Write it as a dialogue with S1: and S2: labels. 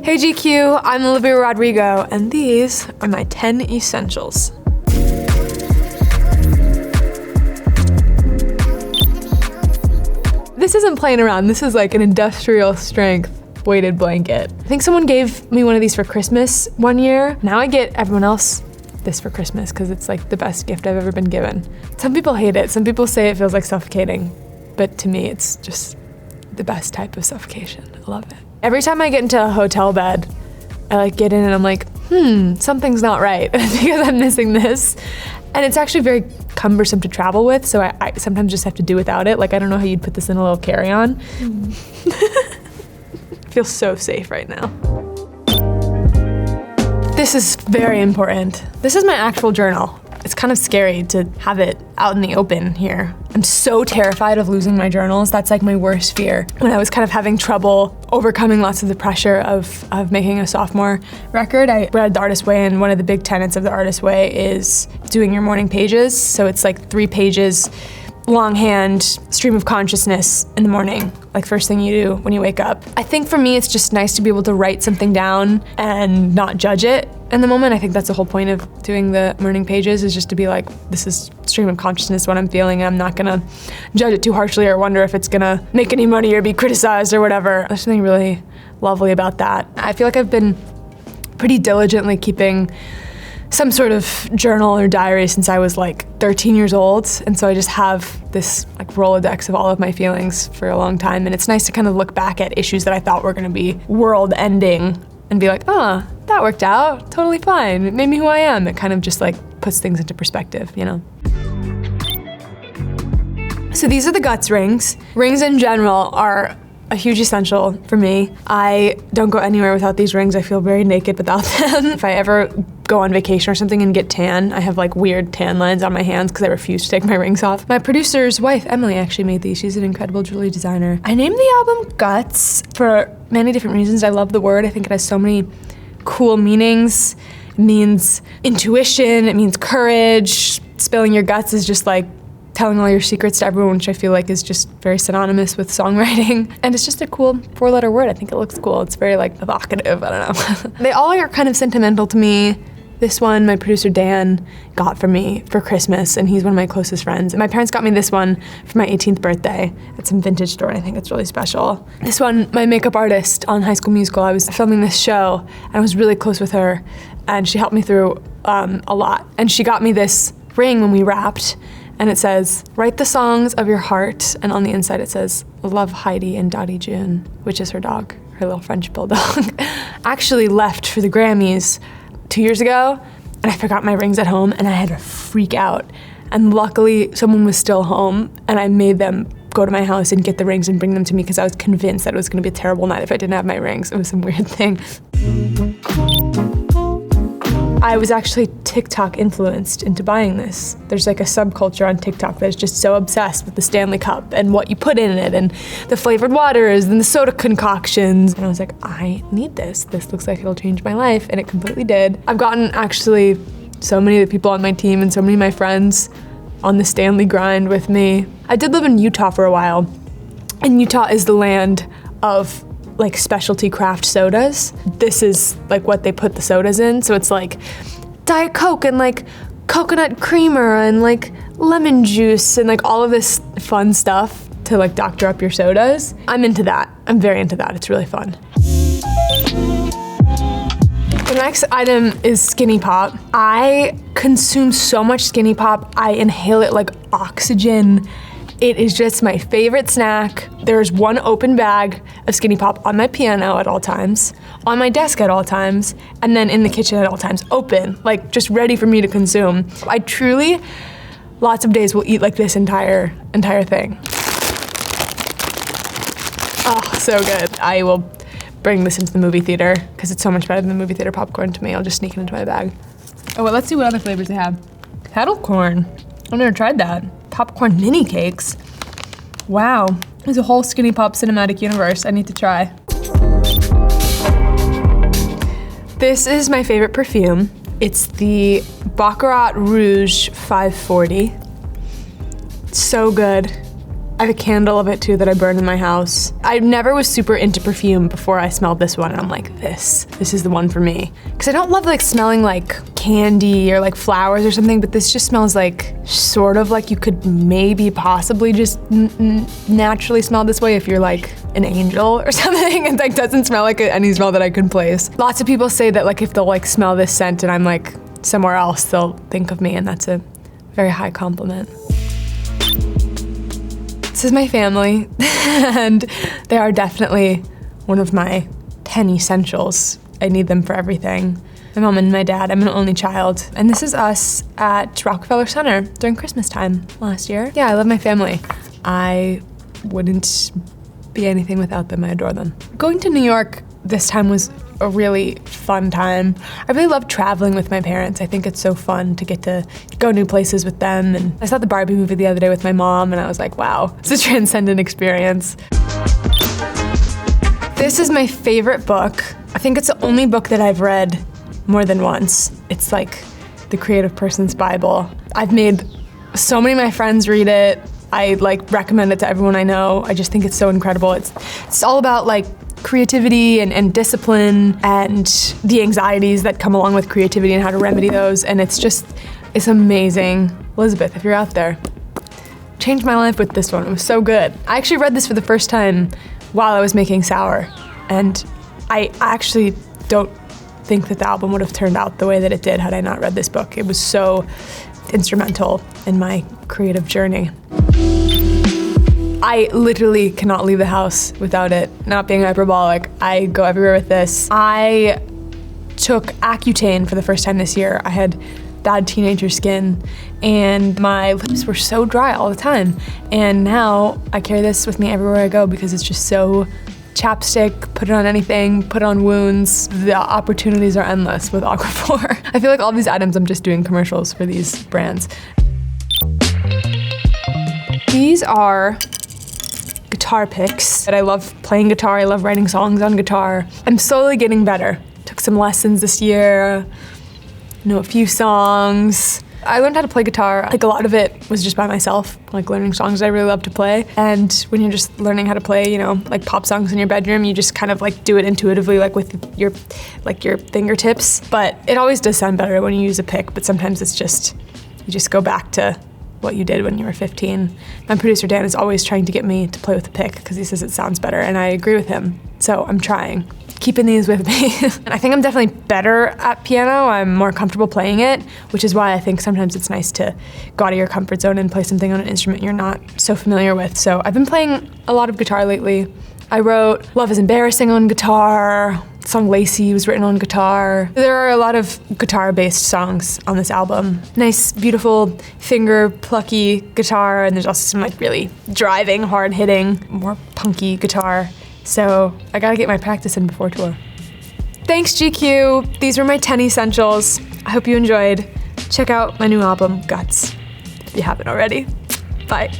S1: Hey GQ, I'm Olivia Rodrigo, and these are my 10 essentials. This isn't playing around, this is like an industrial strength weighted blanket. I think someone gave me one of these for Christmas one year. Now I get everyone else this for Christmas because it's like the best gift I've ever been given. Some people hate it, some people say it feels like suffocating, but to me it's just the best type of suffocation. I love it. Every time I get into a hotel bed, I like get in and I'm like, something's not right because I'm missing this. And it's actually very cumbersome to travel with, so I sometimes just have to do without it. Like, I don't know how you'd put this in a little carry-on. I feel so safe right now. This is very important. This is my actual journal. It's kind of scary to have it out in the open here. I'm so terrified of losing my journals. That's like my worst fear. When I was kind of having trouble overcoming lots of the pressure of making a sophomore record, I read The Artist's Way, and one of the big tenets of The Artist's Way is doing your morning pages. So it's like 3 pages, longhand, stream of consciousness in the morning, like first thing you do when you wake up. I think for me, it's just nice to be able to write something down and not judge it in the moment. I think that's the whole point of doing the morning pages, is just to be like, this is stream of consciousness, what I'm feeling. I'm not gonna judge it too harshly or wonder if it's gonna make any money or be criticized or whatever. There's something really lovely about that. I feel like I've been pretty diligently keeping some sort of journal or diary since I was like 13 years old. And so I just have this like Rolodex of all of my feelings for a long time. And it's nice to kind of look back at issues that I thought were gonna be world ending and be like, oh, that worked out, totally fine. It made me who I am. It kind of just like puts things into perspective, you know? So these are the guts rings. Rings in general are a huge essential for me. I don't go anywhere without these rings. I feel very naked without them. If I ever go on vacation or something and get tan, I have like weird tan lines on my hands because I refuse to take my rings off. My producer's wife, Emily, actually made these. She's an incredible jewelry designer. I named the album Guts for many different reasons. I love the word. I think it has so many cool meanings. It means intuition, it means courage. Spilling your guts is just like telling all your secrets to everyone, which I feel like is just very synonymous with songwriting. And it's just a cool 4-letter word. I think it looks cool. It's very like evocative, I don't know. They all are kind of sentimental to me. This one, my producer Dan got for me for Christmas, and he's one of my closest friends. And my parents got me this one for my 18th birthday at some vintage store, and I think it's really special. This one, my makeup artist on High School Musical, I was filming this show, and I was really close with her, and she helped me through a lot. And she got me this ring when we wrapped, and it says, write the songs of your heart, and on the inside it says, love Heidi and Dottie June, which is her dog, her little French bulldog. Actually left for the Grammys 2 years ago, and I forgot my rings at home, and I had to freak out. And luckily, someone was still home, and I made them go to my house and get the rings and bring them to me because I was convinced that it was gonna be a terrible night if I didn't have my rings. It was some weird thing. I was actually TikTok influenced into buying this. There's like a subculture on TikTok that's just so obsessed with the Stanley Cup and what you put in it and the flavored waters and the soda concoctions. And I was like, I need this. This looks like it'll change my life, and it completely did. I've gotten actually so many of the people on my team and so many of my friends on the Stanley grind with me. I did live in Utah for a while, and Utah is the land of like specialty craft sodas. This is like what they put the sodas in. So it's like Diet Coke and like coconut creamer and like lemon juice and like all of this fun stuff to like doctor up your sodas. I'm into that. I'm very into that. It's really fun. The next item is Skinny Pop. I consume so much Skinny Pop. I inhale it like oxygen. It is just my favorite snack. There's one open bag of Skinny Pop on my piano at all times, on my desk at all times, and then in the kitchen at all times, open, like just ready for me to consume. I truly, lots of days will eat like this entire thing. Oh, so good. I will bring this into the movie theater because it's so much better than the movie theater popcorn to me. I'll just sneak it into my bag. Oh, well, let's see what other flavors they have. Kettle corn. I've never tried that. Popcorn mini cakes. Wow, there's a whole Skinny Pop cinematic universe I need to try. This is my favorite perfume. It's the Baccarat Rouge 540. It's so good. I have a candle of it too that I burn in my house. I never was super into perfume before I smelled this one, and I'm like, this is the one for me. Because I don't love like smelling like candy or like flowers or something, but this just smells like sort of like you could maybe possibly just naturally smell this way if you're like an angel or something. It like doesn't smell like any smell that I could place. Lots of people say that like if they'll like smell this scent and I'm like somewhere else, they'll think of me, and that's a very high compliment. This is my family, and they are definitely one of my 10 essentials. I need them for everything. My mom and my dad, I'm an only child, and this is us at Rockefeller Center during Christmas time last year. Yeah, I love my family. I wouldn't be anything without them. I adore them. Going to New York this time was a really fun time. I really love traveling with my parents. I think it's so fun to get to go new places with them. And I saw the Barbie movie the other day with my mom, and I was like, wow, it's a transcendent experience. This is my favorite book. I think it's the only book that I've read more than once. It's like the creative person's Bible. I've made so many of my friends read it. I like recommend it to everyone I know. I just think it's so incredible. It's all about like creativity and discipline and the anxieties that come along with creativity and how to remedy those. And it's amazing. Elizabeth, if you're out there, changed my life with this one. It was so good. I actually read this for the first time while I was making Sour. And I actually don't think that the album would have turned out the way that it did had I not read this book. It was so instrumental in my creative journey. I literally cannot leave the house without it. Not being hyperbolic, I go everywhere with this. I took Accutane for the first time this year. I had bad teenager skin and my lips were so dry all the time. And now I carry this with me everywhere I go because it's just so chapstick, put it on anything, put it on wounds. The opportunities are endless with Aquaphor. I feel like all these items I'm just doing commercials for these brands. These are guitar picks that I love playing guitar. I love writing songs on guitar. I'm slowly getting better. Took some lessons this year, know a few songs. I learned how to play guitar. Like a lot of it was just by myself, like learning songs I really love to play. And when you're just learning how to play, you know, like pop songs in your bedroom, you just kind of like do it intuitively, like with your fingertips. But it always does sound better when you use a pick, but sometimes it's just, you just go back to what you did when you were 15. My producer Dan is always trying to get me to play with a pick because he says it sounds better, and I agree with him. So I'm trying, keeping these with me. And I think I'm definitely better at piano. I'm more comfortable playing it, which is why I think sometimes it's nice to go out of your comfort zone and play something on an instrument you're not so familiar with. So I've been playing a lot of guitar lately. I wrote Love is Embarrassing on guitar. The song Lacey was written on guitar. There are a lot of guitar-based songs on this album. Nice, beautiful, finger-plucky guitar, and there's also some like really driving, hard-hitting, more punky guitar. So I gotta get my practice in before tour. Thanks, GQ. These were my 10 essentials. I hope you enjoyed. Check out my new album, Guts, if you haven't already. Bye.